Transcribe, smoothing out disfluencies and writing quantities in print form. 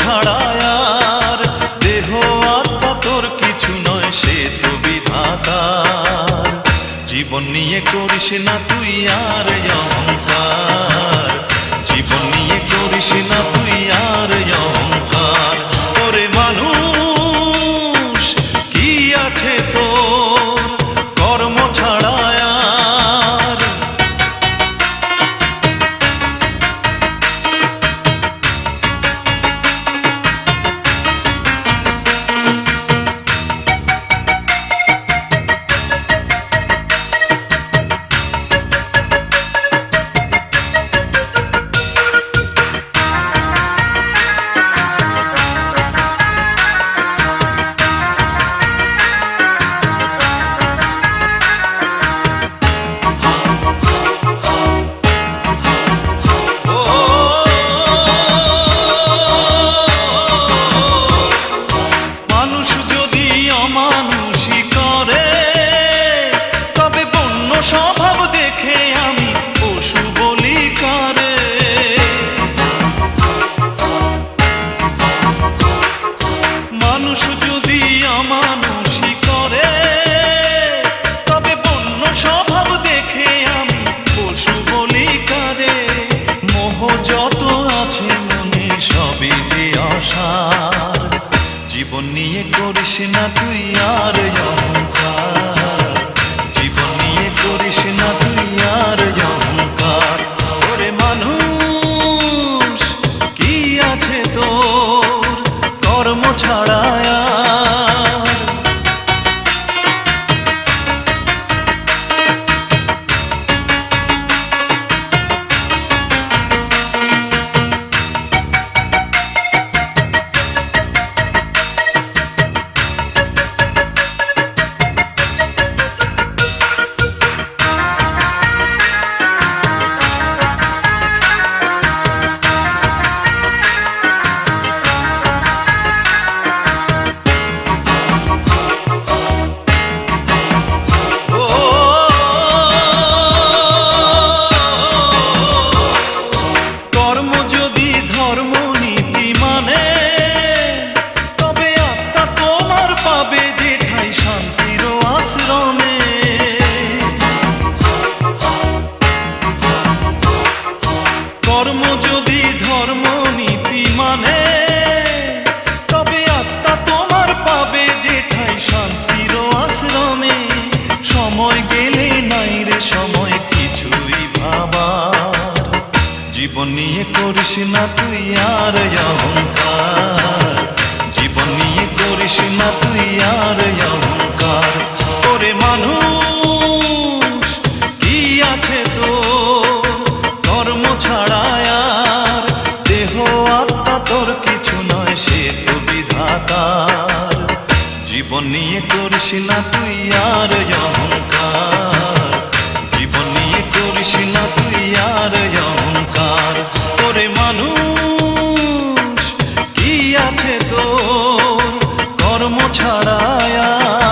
ছাড়া আর দেহ আত্মা তোর কিছু নয়, সে তো বিধাতার। জীবন নিয়ে করিস না তুই আর অহংকার, জীবন নিয়ে করিস না তুই আর অহংকার। ওরে মানুষ কি আছে তোর কর্ম ছাড়া আর? স্বভাব দেখে আমি পশু বলি কারে? মানুষ যদি অমানুষই করে, তবে বন্য স্বভাব দেখে আমি পশু বলি কারে? মোহ যত আছে মনে সবই যে আশার, জীবন নিয়ে করিস না তুই আর অহংকার, জীবন নিয়ে করিস না তুই আর অহংকার। ওরে মানুষ কি আছে তোর কর্ম ছাড়া আর? কর্ম যদি ধর্ম নীতি মানে, তবে আত্মা তোমার পাবে যেঠাই শান্তির আশ্রমে। সময় গেলে নাই রে সময় কিছুই ভাবার, জীবন নিয়ে করিস না তুই আর অহংকার, জীবন নিয়ে করিস না তুই আর অহংকার। ওরে মানুষ কি আছে তোর কর্ম ছাড়া আর? দেহ আত্মা তোর কিছু নয়, সে তো বিধাতার। জীবন নিয়ে করিস না তুই আর অহংকার, জীবন নিয়ে করিস না তুই আর অহংকার। ওরে মানুষ কি আছে তোর কর্ম ছাড়া আর?